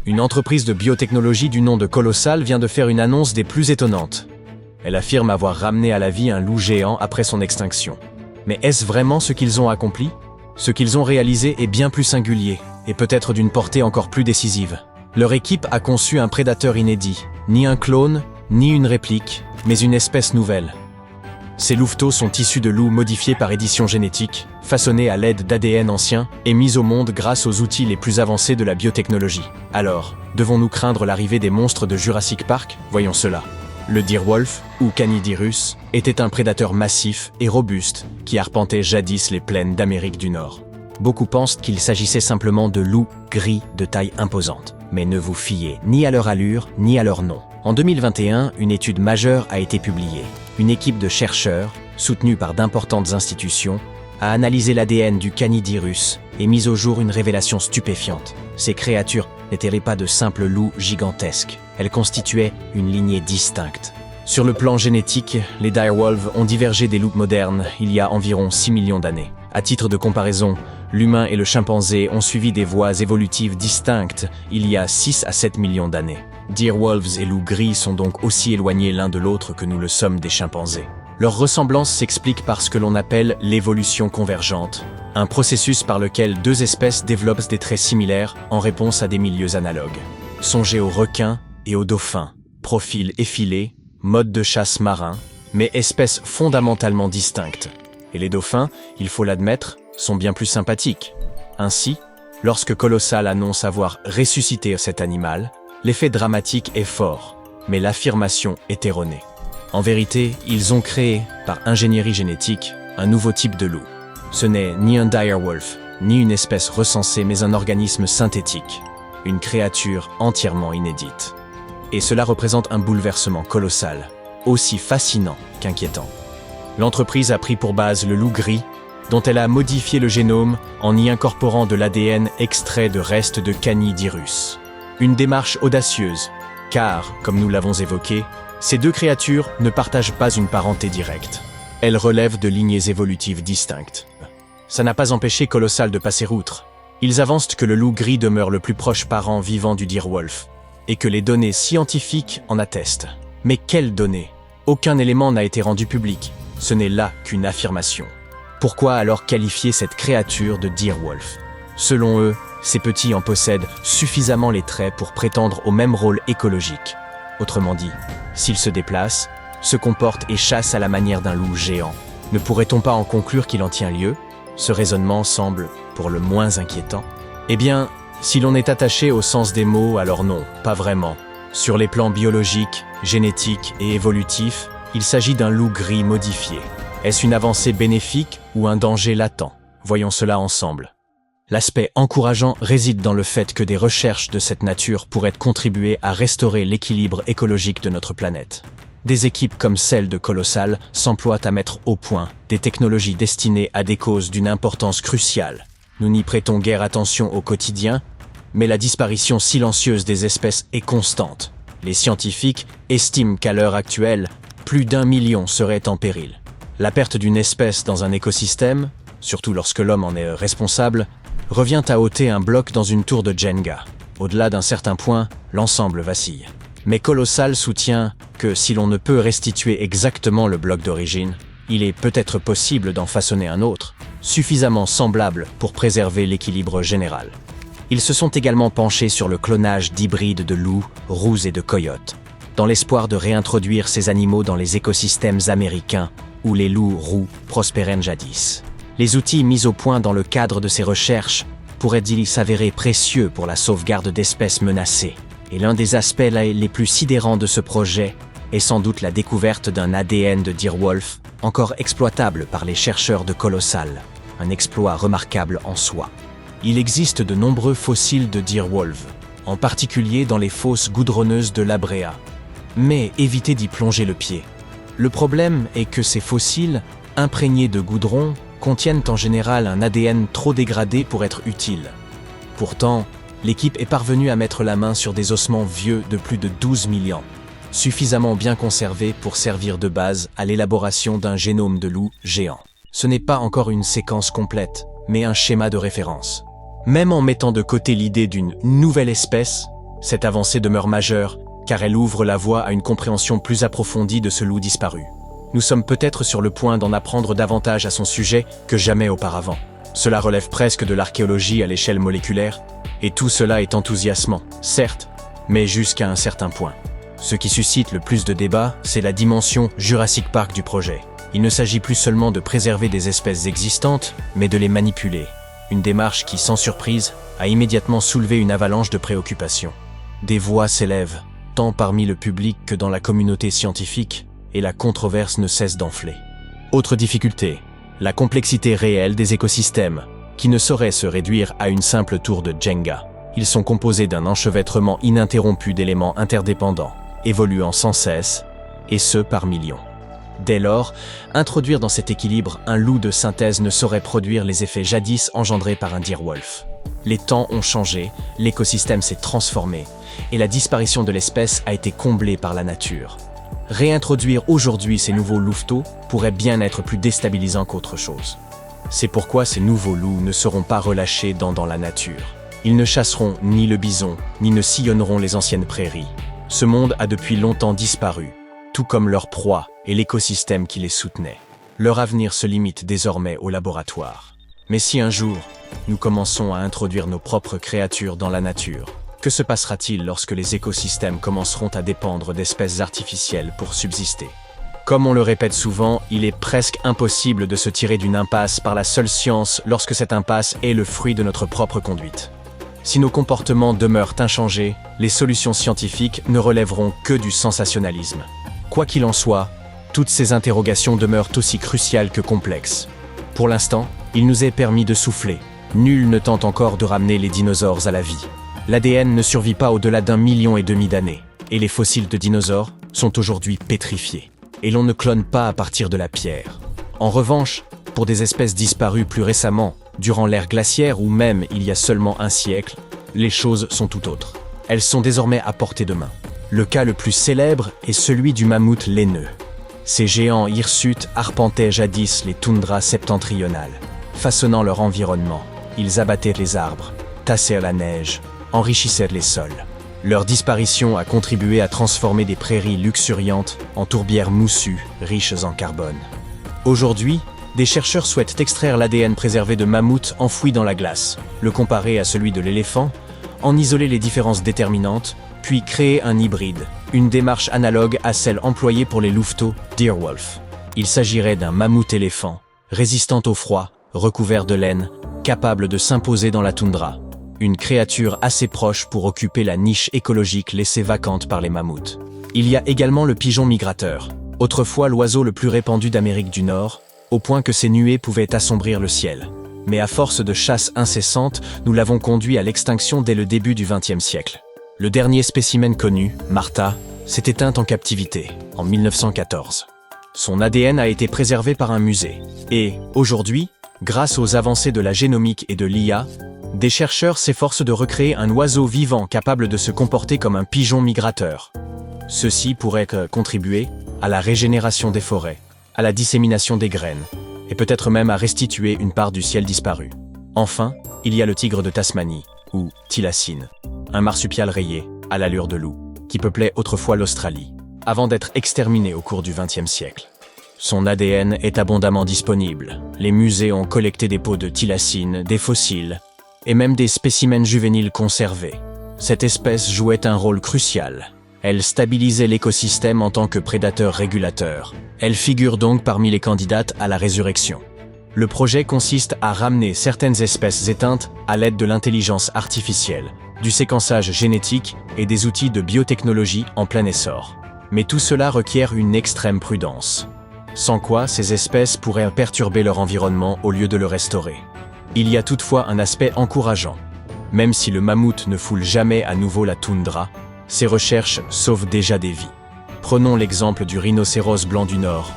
Une entreprise de biotechnologie du nom de Colossal vient de faire une annonce des plus étonnantes. Elle affirme avoir ramené à la vie un loup géant après son extinction. Mais est-ce vraiment ce qu'ils ont accompli? Ce qu'ils ont réalisé est bien plus singulier, et peut-être d'une portée encore plus décisive. Leur équipe a conçu un prédateur inédit, ni un clone, ni une réplique, mais une espèce nouvelle. Ces louveteaux sont issus de loups modifiés par édition génétique, façonnés à l'aide d'ADN ancien et mis au monde grâce aux outils les plus avancés de la biotechnologie. Alors, devons-nous craindre l'arrivée des monstres de Jurassic Park? Voyons cela. Le direwolf, ou Canidyrus, était un prédateur massif et robuste qui arpentait jadis les plaines d'Amérique du Nord. Beaucoup pensent qu'il s'agissait simplement de loups gris de taille imposante. Mais ne vous fiez ni à leur allure ni à leur nom. En 2021, une étude majeure a été publiée. Une équipe de chercheurs, soutenue par d'importantes institutions, a analysé l'ADN du Canidyrus et mis au jour une révélation stupéfiante. Ces créatures n'étaient pas de simples loups gigantesques. Elles constituaient une lignée distincte. Sur le plan génétique, les direwolves ont divergé des loups modernes il y a environ 6 millions d'années. À titre de comparaison, l'humain et le chimpanzé ont suivi des voies évolutives distinctes il y a 6 à 7 millions d'années. Direwolves et loups gris sont donc aussi éloignés l'un de l'autre que nous le sommes des chimpanzés. Leur ressemblance s'explique par ce que l'on appelle l'évolution convergente, un processus par lequel deux espèces développent des traits similaires en réponse à des milieux analogues. Songez aux requins et aux dauphins, profils effilés, mode de chasse marin, mais espèces fondamentalement distinctes. Et les dauphins, il faut l'admettre, sont bien plus sympathiques. Ainsi, lorsque Colossal annonce avoir ressuscité cet animal, l'effet dramatique est fort, mais l'affirmation est erronée. En vérité, ils ont créé, par ingénierie génétique, un nouveau type de loup. Ce n'est ni un direwolf, ni une espèce recensée, mais un organisme synthétique, une créature entièrement inédite. Et cela représente un bouleversement colossal, aussi fascinant qu'inquiétant. L'entreprise a pris pour base le loup gris, dont elle a modifié le génome en y incorporant de l'ADN extrait de restes de Canidyrus. Une démarche audacieuse, car, comme nous l'avons évoqué, ces deux créatures ne partagent pas une parenté directe. Elles relèvent de lignées évolutives distinctes. Ça n'a pas empêché Colossal de passer outre. Ils avancent que le loup gris demeure le plus proche parent vivant du direwolf, et que les données scientifiques en attestent. Mais quelles données? Aucun élément n'a été rendu public. Ce n'est là qu'une affirmation. Pourquoi alors qualifier cette créature de direwolf? Selon eux, ces petits en possèdent suffisamment les traits pour prétendre au même rôle écologique. Autrement dit, s'ils se déplacent, se comportent et chassent à la manière d'un loup géant, ne pourrait-on pas en conclure qu'il en tient lieu? Ce raisonnement semble pour le moins inquiétant. Eh bien, si l'on est attaché au sens des mots, alors non, pas vraiment. Sur les plans biologiques, génétiques et évolutifs, il s'agit d'un loup gris modifié. Est-ce une avancée bénéfique ou un danger latent? Voyons cela ensemble. L'aspect encourageant réside dans le fait que des recherches de cette nature pourraient contribuer à restaurer l'équilibre écologique de notre planète. Des équipes comme celle de Colossal s'emploient à mettre au point des technologies destinées à des causes d'une importance cruciale. Nous n'y prêtons guère attention au quotidien, mais la disparition silencieuse des espèces est constante. Les scientifiques estiment qu'à l'heure actuelle, plus d'1 million seraient en péril. La perte d'une espèce dans un écosystème, surtout lorsque l'homme en est responsable, revient à ôter un bloc dans une tour de Jenga. Au-delà d'un certain point, l'ensemble vacille. Mais Colossal soutient que si l'on ne peut restituer exactement le bloc d'origine, il est peut-être possible d'en façonner un autre, suffisamment semblable pour préserver l'équilibre général. Ils se sont également penchés sur le clonage d'hybrides de loups, roux et de coyotes, dans l'espoir de réintroduire ces animaux dans les écosystèmes américains où les loups roux prospéraient jadis. Les outils mis au point dans le cadre de ces recherches pourraient-ils s'avérer précieux pour la sauvegarde d'espèces menacées. Et l'un des aspects les plus sidérants de ce projet est sans doute la découverte d'un ADN de direwolf encore exploitable par les chercheurs de Colossal, un exploit remarquable en soi. Il existe de nombreux fossiles de direwolf, en particulier dans les fosses goudronneuses de La Brea. Mais évitez d'y plonger le pied. Le problème est que ces fossiles, imprégnés de goudron, contiennent en général un ADN trop dégradé pour être utile. Pourtant, l'équipe est parvenue à mettre la main sur des ossements vieux de plus de 12 000 ans, suffisamment bien conservés pour servir de base à l'élaboration d'un génome de loup géant. Ce n'est pas encore une séquence complète, mais un schéma de référence. Même en mettant de côté l'idée d'une nouvelle espèce, Cette avancée demeure majeure, car elle ouvre la voie à une compréhension plus approfondie de ce loup disparu. Nous sommes peut-être sur le point d'en apprendre davantage à son sujet que jamais auparavant. Cela relève presque de l'archéologie à l'échelle moléculaire, et tout cela est enthousiasmant, certes, mais jusqu'à un certain point. Ce qui suscite le plus de débats, c'est la dimension Jurassic Park du projet. Il ne s'agit plus seulement de préserver des espèces existantes, mais de les manipuler. Une démarche qui, sans surprise, a immédiatement soulevé une avalanche de préoccupations. Des voix s'élèvent, tant parmi le public que dans la communauté scientifique, et la controverse ne cesse d'enfler. Autre difficulté, la complexité réelle des écosystèmes, qui ne saurait se réduire à une simple tour de Jenga. Ils sont composés d'un enchevêtrement ininterrompu d'éléments interdépendants, évoluant sans cesse, et ce par millions. Dès lors, introduire dans cet équilibre un loup de synthèse ne saurait produire les effets jadis engendrés par un direwolf. Les temps ont changé, l'écosystème s'est transformé, et la disparition de l'espèce a été comblée par la nature. Réintroduire aujourd'hui ces nouveaux louveteaux pourrait bien être plus déstabilisant qu'autre chose. C'est pourquoi ces nouveaux loups ne seront pas relâchés dans la nature. Ils ne chasseront ni le bison, ni ne sillonneront les anciennes prairies. Ce monde a depuis longtemps disparu, tout comme leur proie et l'écosystème qui les soutenait. Leur avenir se limite désormais au laboratoire. Mais si un jour, nous commençons à introduire nos propres créatures dans la nature, que se passera-t-il lorsque les écosystèmes commenceront à dépendre d'espèces artificielles pour subsister? Comme on le répète souvent, il est presque impossible de se tirer d'une impasse par la seule science lorsque cette impasse est le fruit de notre propre conduite. Si nos comportements demeurent inchangés, les solutions scientifiques ne relèveront que du sensationnalisme. Quoi qu'il en soit, toutes ces interrogations demeurent aussi cruciales que complexes. Pour l'instant, il nous est permis de souffler. Nul ne tente encore de ramener les dinosaures à la vie. L'ADN ne survit pas au-delà d'1,5 million d'années, et les fossiles de dinosaures sont aujourd'hui pétrifiés. Et l'on ne clone pas à partir de la pierre. En revanche, pour des espèces disparues plus récemment, durant l'ère glaciaire ou même il y a seulement un siècle, les choses sont tout autres. Elles sont désormais à portée de main. Le cas le plus célèbre est celui du mammouth laineux. Ces géants hirsutes arpentaient jadis les toundras septentrionales. Façonnant leur environnement, ils abattaient les arbres, tassaient la neige, enrichissaient les sols. Leur disparition a contribué à transformer des prairies luxuriantes en tourbières moussues, riches en carbone. Aujourd'hui, des chercheurs souhaitent extraire l'ADN préservé de mammouths enfouis dans la glace, le comparer à celui de l'éléphant, en isoler les différences déterminantes, puis créer un hybride, une démarche analogue à celle employée pour les louveteaux Direwolf. Il s'agirait d'un mammouth-éléphant, résistant au froid, recouvert de laine, capable de s'imposer dans la toundra. Une créature assez proche pour occuper la niche écologique laissée vacante par les mammouths. Il y a également le pigeon migrateur, autrefois l'oiseau le plus répandu d'Amérique du Nord, au point que ses nuées pouvaient assombrir le ciel. Mais à force de chasse incessante, nous l'avons conduit à l'extinction dès le début du XXe siècle. Le dernier spécimen connu, Martha, s'est éteinte en captivité, en 1914. Son ADN a été préservé par un musée. Et, aujourd'hui, grâce aux avancées de la génomique et de l'IA, des chercheurs s'efforcent de recréer un oiseau vivant capable de se comporter comme un pigeon migrateur. Ceci pourrait contribuer à la régénération des forêts, à la dissémination des graines, et peut-être même à restituer une part du ciel disparu. Enfin, il y a le tigre de Tasmanie, ou thylacine, un marsupial rayé, à l'allure de loup, qui peuplait autrefois l'Australie, avant d'être exterminé au cours du XXe siècle. Son ADN est abondamment disponible. Les musées ont collecté des peaux de thylacine, des fossiles, et même des spécimens juvéniles conservés. Cette espèce jouait un rôle crucial. Elle stabilisait l'écosystème en tant que prédateur régulateur. Elle figure donc parmi les candidates à la résurrection. Le projet consiste à ramener certaines espèces éteintes à l'aide de l'intelligence artificielle, du séquençage génétique et des outils de biotechnologie en plein essor. Mais tout cela requiert une extrême prudence. Sans quoi, ces espèces pourraient perturber leur environnement au lieu de le restaurer. Il y a toutefois un aspect encourageant. Même si le mammouth ne foule jamais à nouveau la toundra, ses recherches sauvent déjà des vies. Prenons l'exemple du rhinocéros blanc du Nord.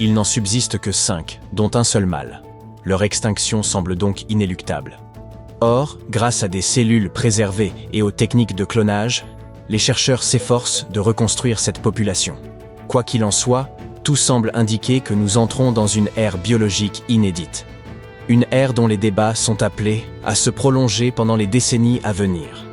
Il n'en subsiste que 5, dont un seul mâle. Leur extinction semble donc inéluctable. Or, grâce à des cellules préservées et aux techniques de clonage, les chercheurs s'efforcent de reconstruire cette population. Quoi qu'il en soit, tout semble indiquer que nous entrons dans une ère biologique inédite. Une ère dont les débats sont appelés à se prolonger pendant les décennies à venir.